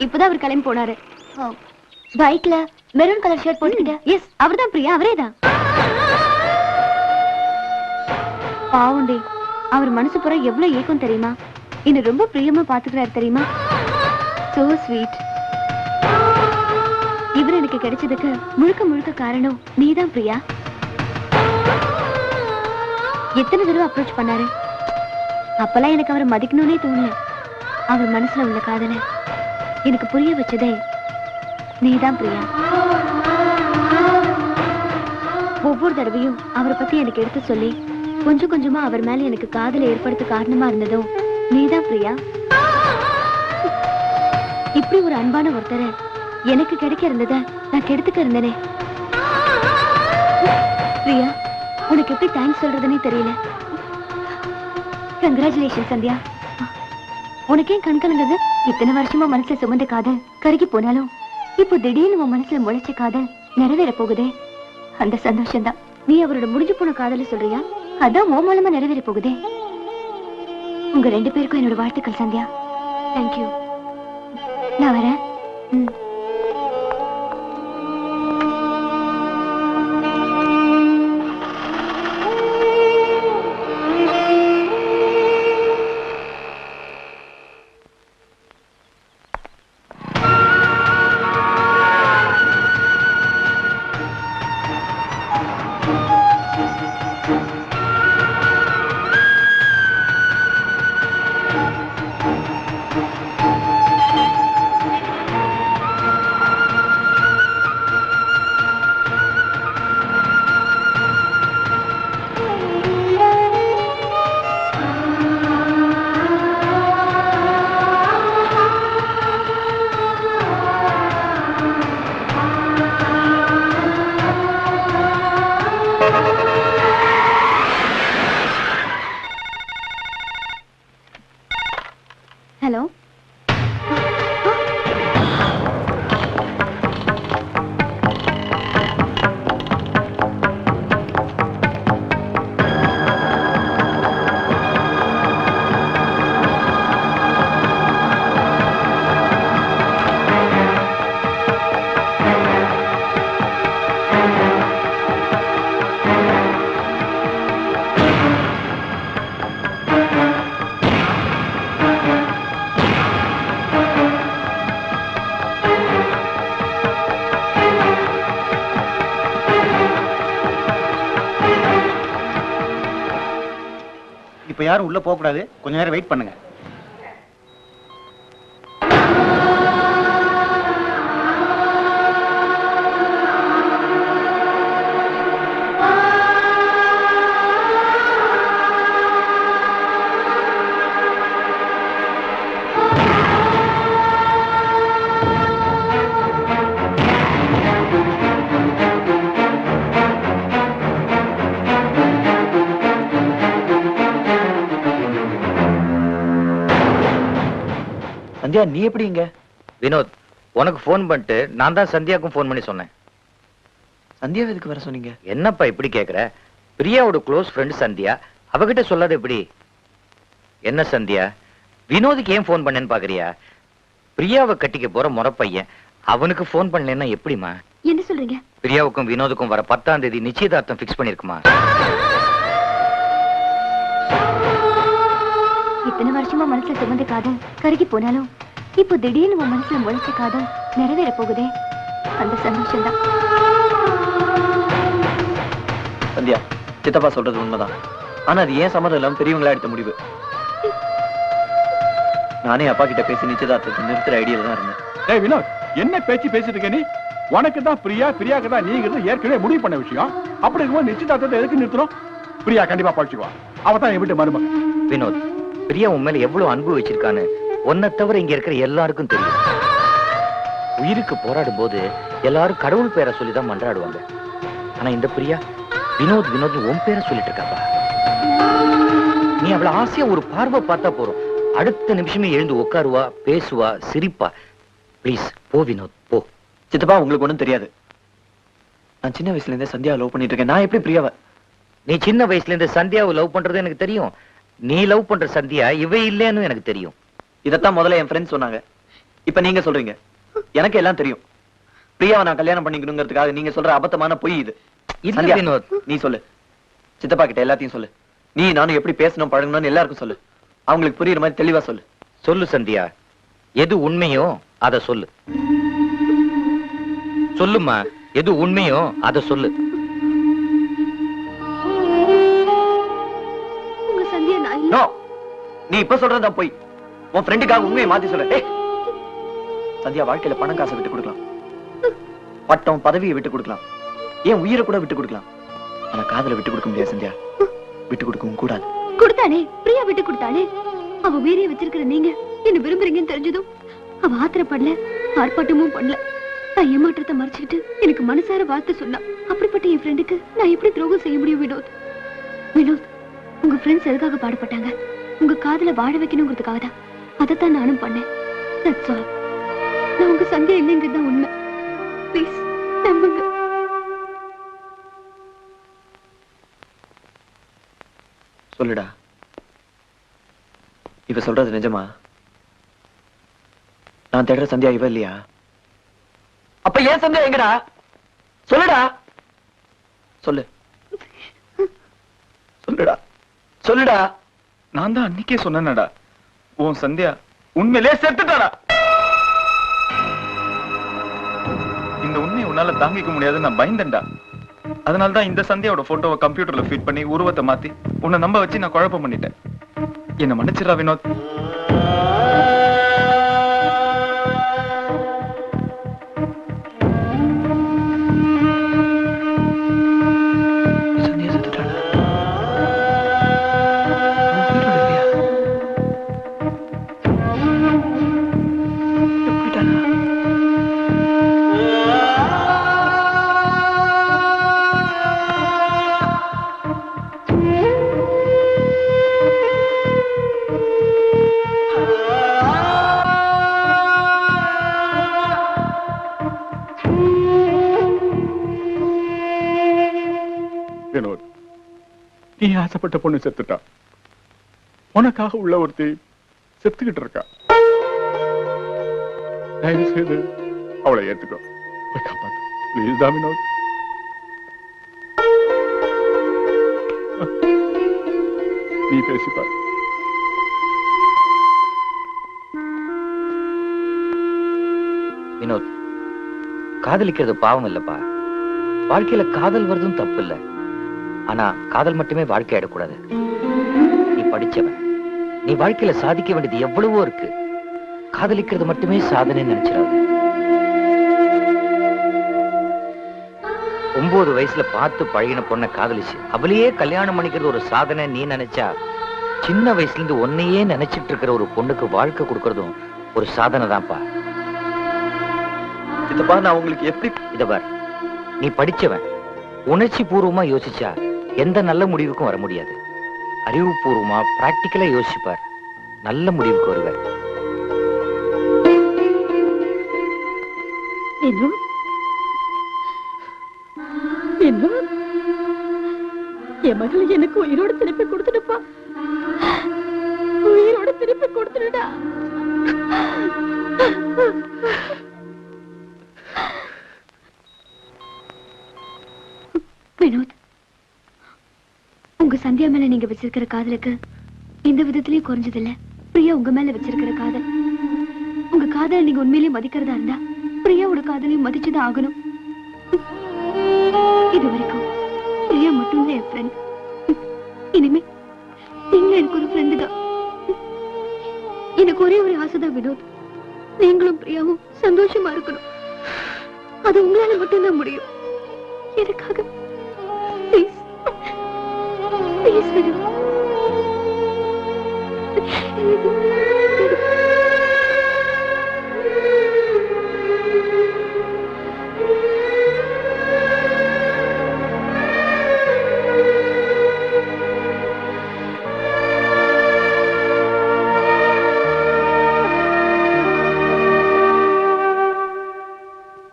இப்பதான் அவர் கிளம்பி போனாரு. பைக்ல மெரூன் கலர் ஷர்ட் போட்டுக்கிட்ட. எஸ், அவர்தான் பிரியா, அவரேதான். பாவுண்டி, அவர் மனசு புற எவ்வளவு ஏக்கம் தெரியுமா? என்ன ரொம்ப பிரியமா பாத்துக்கிறாரு தெரியுமா? So sweet. இவர் எனக்கு கிடைச்சதுக்கு முழுக்க முழுக்க காரணம் நீதான் பிரியா. எத்தனை தடவை அப்ரோச் பண்ணாரு. அப்பெல்லாம் எனக்கு அவரை மதிக்கணும்னே தோணல. அவர் மனசுல உள்ள காதல எனக்கு புரிய வச்சதே நீதான் பிரியா. ஒவ்வொரு தடவையும் அவரை பத்தி எனக்கு எடுத்து சொல்லி கொஞ்சம் கொஞ்சமா அவர் மேல எனக்கு காதலை ஏற்படுத்த காரணமா இருந்ததும் நீதான் பிரியா. இப்படி ஒரு அன்பான ஒருத்தரை எனக்கு கிடைக்க இருந்தத நான் கெடுத்துக்க இருந்தேனே. பிரியா, உனக்கு எப்படி தேங்க்ஸ் சொல்றதுன்னே தெரியல. கங்க்ராச்சுலேஷன் சந்தியா. உனக்கே கண்கலங்குது. இத்தனை வருஷமா மனசுல சுமந்த காதல் கருகி போனாலும் இப்போ திடீர்னு உன் மனசுல முளைச்ச காதல் நிறைவேற போகுதே. அந்த சந்தோஷம் தான். நீ அவரோட முடிஞ்சு போன காதல சொல்றியா? அதான் உன் மூலமா நிறைவேற போகுதே. உங்க 2 பேருக்கும் என்னோட வாழ்த்துக்கள் சந்தியா. தேங்க்யூ. நான் வரேன். ஹலோ. இப்ப யாரும் உள்ள போக கூடாது. கொஞ்ச நேரம் வெயிட் பண்ணுங்க. சந்தியா, நீ எப்படி இங்க? வினோத், உனக்கு போன் பண்ணிட்டு நான் தான் சந்தியாவுக்கும் போன் பண்ணி சொன்னேன். சந்தியா எதுக்கு வர சொன்னீங்க? என்னப்பா இப்படி கேக்குற? பிரியாவோட க்ளோஸ் ஃப்ரெண்ட் சந்தியா, அவகிட்ட சொல்லாத எப்படி? என்ன சந்தியா, வினோதுக்கு ஏன் போன் பண்ணேன்னு பாக்குறியா? பிரியாவை கட்டிக்க போற முறை பையன், அவனுக்கு போன் பண்ணலன்னா எப்படிமா? என்ன சொல்றீங்க? பிரியாவுக்கும் வினோதுக்கும் வர 10ஆம் தேதி நிச்சயதார்த்தம் பிக்ஸ் பண்ணிருக்குமா? இத்தனை வருஷமா மனசுல சுமந்த காதல் கருகி போனாலும் இப்போ திடீர்னு உன் மனசுல முளைச்ச காதல் நிறைவேற போகுதே. அந்த சந்தோஷம் தான். சந்தியா, சித்தப்பா சொல்றது உண்மைதான். ஆனா அது ஏன் சம்மதம் இல்லாம பெரியவங்களா எடுத்த முடிவு. நானே அப்பா கிட்ட பேசி நிச்சயதார்த்தத்தை நிறுத்துற ஐடியால தான் இருந்தேன். ஏய் வினோத், என்ன பேச்சு பேசிட்டு இருக்க நீ? உனக்கு தான் பிரியா, பிரியாக்கு தான் நீங்கிறது ஏற்கனவே முடிவு பண்ண விஷயம். அப்படி இருக்கும்போது நிச்சயதார்த்தத்தை எதுக்கு நிறுத்தணும்? பிரியா கண்டிப்பா பழிச்சுக்குவா. அவ தான் என் வீட்டு மருமக. வினோத், பிரியா உன் மேல எவ்வளவு அன்பு வச்சிருக்கான்னு உன்னை தவிர இங்க இருக்கிற எல்லாருக்கும் தெரியும். உயிருக்கு போராடும் போது எல்லாரும் கடவுள் பேரை சொல்லிதான் மன்றாடுவாங்க. ஆனா இந்த பிரியா வினோத் வினோத் உன் பேரை சொல்லிட்டு இருக்காப்பா. நீ அவளை ஆசையா ஒரு பார்வை பார்த்தா போறோம், அடுத்த நிமிஷமே எழுந்து உட்காருவா, பேசுவா, சிரிப்பா. பிளீஸ் போ வினோத், போ. சித்தப்பா, உங்களுக்கு ஒண்ணும் தெரியாது. நான் சின்ன வயசுல இருந்தே சந்தியாவை லவ் பண்ணிட்டு இருக்கேன். நான் எப்படி பிரியாவை? நீ சின்ன வயசுல இருந்து சந்தியாவை லவ் பண்றது எனக்கு தெரியும். நீ லவ் பண்ற சந்தியா இவ இல்லன்னு எனக்கு தெரியும். இதத்தான் முதல்ல என் ஃப்ரெண்ட்ஸ் சொன்னாங்க. இப்ப நீங்க சொல்றீங்க, எனக்கு எல்லாம் தெரியும். பிரியாவை நான் கல்யாணம் பண்ணிக்கணுங்கிறதுக்காக நீங்க சொல்ற அபத்தமான பொய் இது. இல்ல வினோத், நீ சொல்லு, சித்தப்பா கிட்ட எல்லாத்தையும் சொல்லு. நீ நானும் எப்படி பேசணும் பழகணும்னு எல்லாருக்கும் சொல்லு. அவங்களுக்கு புரியுற மாதிரி தெளிவா சொல்லு. சொல்லு சந்தியா, எது உண்மையோ அத சொல்லு. சொல்லுமா, எது உண்மையோ அத சொல்லு. உங்க சந்தியா நான் இல்ல. நோ, நீ இப்ப சொல்றதா போய் உன் ஃப்ரெண்டுக்காக உண்மையை மாத்தி சொல்ல. சந்தியா வாழ்க்கையில பணம் காசை விட்டு கொடுக்கலாம், பட்டம் பதவியை விட்டு கொடுக்கலாம், ஏன் உயிரை கூட விட்டு கொடுக்கலாம். ஆனா காதலை விட்டு கொடுக்க முடியாது சந்தியா, விட்டு கொடுக்கவும் கூடாது. கொடுத்தானே, பிரியா விட்டு கொடுத்தானே. அவ வீரிய வச்சிருக்கிற நீங்க என்ன விரும்புறீங்கன்னு தெரிஞ்சதும் அவ ஆத்திரப்படல, ஆர்ப்பாட்டமும் பண்ணல. நான் ஏமாற்றத்தை மறைச்சுக்கிட்டு எனக்கு மனசார வார்த்தை சொன்னா. அப்படிப்பட்ட என் ஃப்ரெண்டுக்கு நான் எப்படி துரோகம் செய்ய முடியும் வினோத்? வினோத், உங்க ஃப்ரெண்ட்ஸ் எதுக்காக பாடுபட்டாங்க? உங்க காதல வாழ வைக்கணுங்கிறதுக்காக தான். அதைத்தான் நானும் பண்ணேன். That's all. நான் உங்க சந்தியா இல்லைங்கிறது தான் உண்மை. ப்ளீஸ் நம்புங்க. சொல்லுடா, இவ சொல்றது நிஜமா? நான் தேடுற சந்தியா இவ இல்லையா? அப்ப ஏன் சந்தியா எங்கடா? சொல்லுடா, சொல்லு சொல்லுடா சொல்லுடா. நான் தான் அன்னைக்கே சொன்னேனடா, உன் சந்தியா உண்மையிலே செத்துட்டாடா. இந்த உண்மையை உன்னால தாங்கிக்க முடியாது, நான் பயந்தேன்டா. அதனால்தான் இந்த சந்தியாவோட போட்டோவை கம்ப்யூட்டர்ல ஃபீட் பண்ணி உருவத்தை மாத்தி உன்னை நம்ப வச்சு நான் குழப்பம் பண்ணிட்டேன். என்ன மன்னிச்சிடா வினோத். சந்தியா செத்துட்டாளா? உயிரோட இல்லையா? போயிட்டாளா? வினோத், நீ ஆசைப்பட்ட பொண்ணு செத்துட்டா. உனக்காக உள்ள ஒருத்தி செத்துக்கிட்டு இருக்கா. தயவு செய்து அவளை ஏத்துக்கோ, போய் காப்பாத்து. ப்ளீஸ் தான் வினோத். நீ பேசிப்பார். வினோத், காதலிக்கிறது பாவம் இல்லப்பா. வாழ்க்கையில காதல் வருதும் தப்பு இல்ல. ஆனா காதல் மட்டுமே வாழ்க்கை ஆயிடக்கூடாது. நீ படிச்சவன், நீ வாழ்க்கையில சாதிக்க வேண்டியது எவ்வளவோ இருக்கு. காதலிக்கிறது மட்டுமே சாதனை நினைச்சிடாது. 9 வயசுல பார்த்து பழகின பொண்ணை காதலிச்சு அவளையே கல்யாணம் பண்ணிக்கிறது ஒரு சாதனை நீ நினைச்சா, சின்ன வயசுல இருந்து உன்னையே நினைச்சிட்டு இருக்கிற ஒரு பொண்ணுக்கு வாழ்க்கை கொடுக்கறதும் ஒரு சாதனை தான்ப்பா. சித்தப்பா, நான் உங்களுக்கு எப்படி இத பார், நீ படிச்சவன், உணர்ச்சி பூர்வமா யோசிச்சா எந்த நல்ல முடிவுக்கும் வர முடியாது. அறிவுபூர்வமா பிராக்டிக்கலா யோசிப்பார், நல்ல முடிவுக்கு வருவார். என் மகளை எனக்கு உயிரோட திருப்பி கொடுத்துடுப்பா. உயிரோட திருப்பி கொடுத்துடுடா. வினோத், உங்க சந்தியா மேல நீங்க வச்சிருக்கிற காதலுக்கு எந்த விதத்திலயும் குறைஞ்சதில்ல. பிரியா உங்க மேல வச்சிருக்கிற காதல், உங்க காதலை நீங்க உண்மையிலேயே மதிக்கிறதா இருந்தா பிரியாவோட காதலையும் மதிச்சுதான் ஆகணும். இது வரைக்கும் பிரியா மட்டும் என் ஃப்ரெண்ட். இனிமே நீங்க எனக்கு ஒரு ஃப்ரெண்டு தான். எனக்கு ஒரே ஒரு ஆசைதான் வினோத், நீங்களும் பிரியாவும் சந்தோஷமா இருக்கணும். அது உங்களால மட்டும்தான் முடியும். எனக்காக ப்ளீஸ் ப்ளீஸ் வினோத்.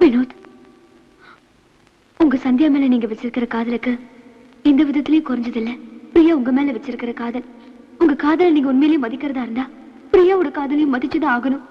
வினோத், உங்க சந்தியா மேல நீங்க வச்சிருக்கிற காதலுக்கு எந்த விதத்திலயும் குறைஞ்சதில்ல. பிரியா உங்க மேல வச்சிருக்கிற காதல், உங்க காதலை நீங்க உண்மையிலேயே மதிக்கிறதா இருந்தா பிரியாவோட காதலையும் மதிச்சுதான் ஆகணும்.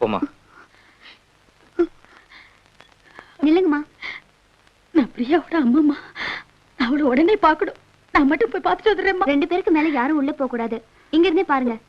போமா. நில்லுங்கம்மா. நான் பிரியாவோட அம்மாம்மா. நான் அவளை உடனே பார்க்கணும். நான் மட்டும் போய் பார்த்துட்டு வந்துடுறேம்மா. 2 பேருக்கு மேல யாரும் உள்ள போக கூடாது. இங்க இருந்தே பாருங்க.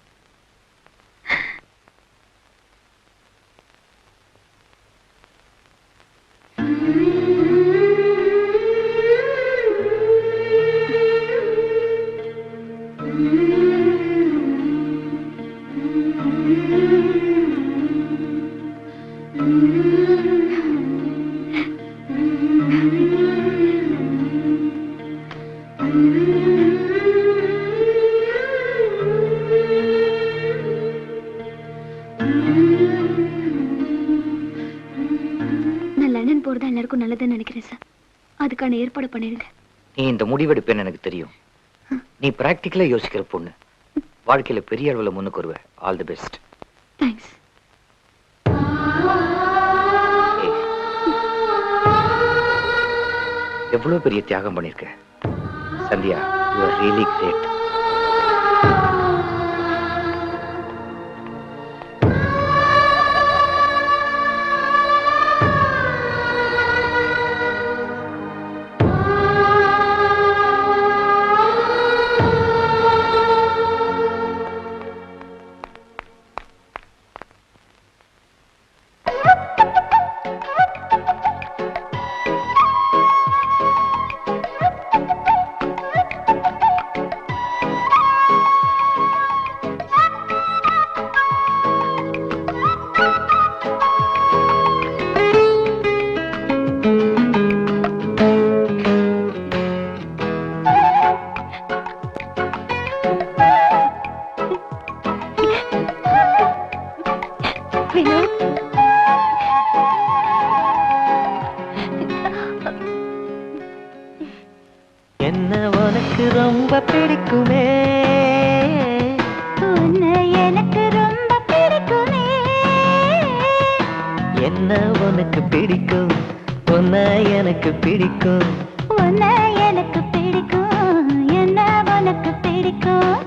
போறதா எல்லாருக்கும் நல்லதுன்னு நினைக்கிறேன் சார். அதுக்கான ஏற்பாடு பண்ணிருங்க. நீ இந்த முடிவெடுப்பேன்னு எனக்கு தெரியும். நீ பிராக்டிக்கலா யோசிக்கிற பொண்ணு. வாழ்க்கையில பெரிய அளவுல முன்னுக்கு வருவ. All the best. தேங்க்ஸ். எவ்வளவு பெரிய தியாகம் பண்ணிருக்க Sandhya. You are really great. என்ன உனக்கு ரொம்ப பிடிக்குமே, உன்னை எனக்கு ரொம்ப பிடிக்குமே. என்ன உனக்கு பிடிக்கும், உன்னை எனக்கு பிடிக்கும், உன்னை எனக்கு பிடிக்கும், என்ன உனக்கு பிடிக்கும்.